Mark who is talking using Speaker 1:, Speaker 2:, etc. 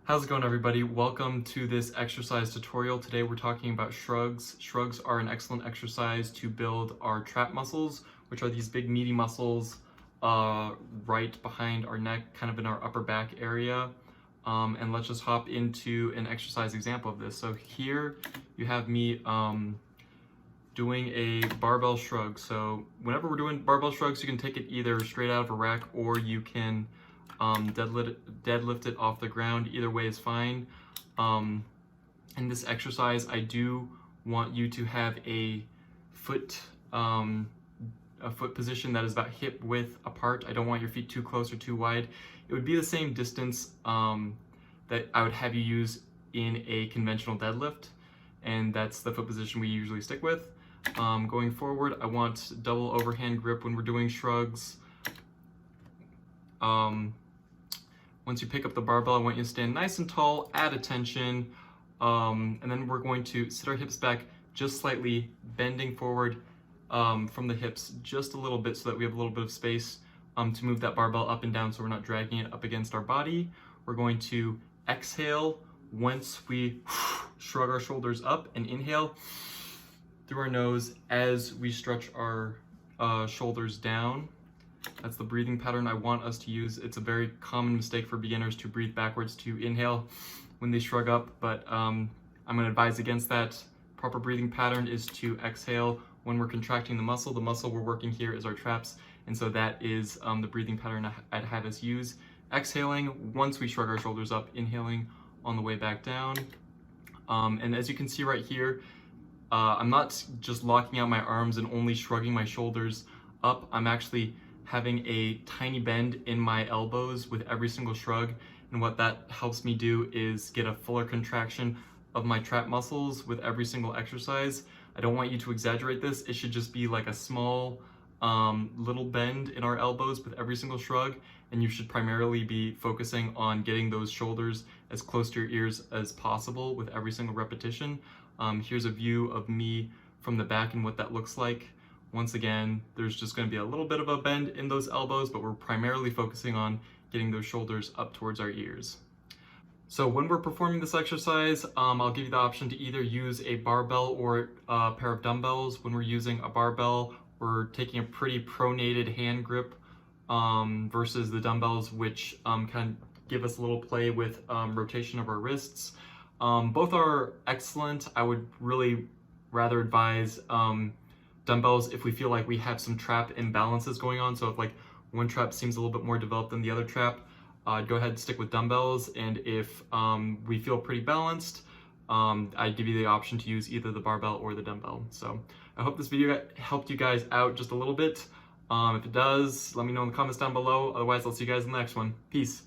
Speaker 1: How's it going, everybody? Welcome to this exercise tutorial. Today we're talking about shrugs. Shrugs are an excellent exercise to build our trap muscles, which are these big meaty muscles right behind our neck, kind of in our upper back area. And let's just hop into an exercise example of this. So here you have me doing a barbell shrug. So whenever we're doing barbell shrugs, you can take it either straight out of a rack or you can deadlift it off the ground. Either way is fine. In this exercise, I do want you to have a foot position that is about hip width apart. I don't want your feet too close or too wide. It would be the same distance that I would have you use in a conventional deadlift, and that's the foot position we usually stick with. Going forward, I want double overhand grip when we're doing shrugs. Once you pick up the barbell, I want you to stand nice and tall, add attention, and then we're going to sit our hips back just slightly, bending forward from the hips just a little bit so that we have a little bit of space to move that barbell up and down so we're not dragging it up against our body. We're going to exhale once we shrug our shoulders up, and inhale through our nose as we stretch our shoulders down. That's the breathing pattern I want us to use. It's a very common mistake for beginners to breathe backwards to inhale when they shrug up, but I'm going to advise against that. Proper breathing pattern is to exhale when we're contracting the muscle. The muscle we're working here is our traps, and so that is the breathing pattern I'd have us use. Exhaling once we shrug our shoulders up, inhaling on the way back down. And as you can see right here, I'm not just locking out my arms and only shrugging my shoulders up. I'm actually having a tiny bend in my elbows with every single shrug, and what that helps me do is get a fuller contraction of my trap muscles with every single exercise. I don't want you to exaggerate this. It should just be like a small little bend in our elbows with every single shrug, and you should primarily be focusing on getting those shoulders as close to your ears as possible with every single repetition. Here's a view of me from the back and what that looks like. Once again, there's just going to be a little bit of a bend in those elbows, but we're primarily focusing on getting those shoulders up towards our ears. So when we're performing this exercise, I'll give you the option to either use a barbell or a pair of dumbbells. When we're using a barbell, we're taking a pretty pronated hand grip versus the dumbbells, which can give us a little play with rotation of our wrists. Both are excellent. I would really rather advise dumbbells if we feel like we have some trap imbalances going on. So if like one trap seems a little bit more developed than the other trap, go ahead and stick with dumbbells. And if we feel pretty balanced, I'd give you the option to use either the barbell or the dumbbell. So I hope this video helped you guys out just a little bit. If it does, let me know in the comments down below. Otherwise, I'll see you guys in the next one. Peace.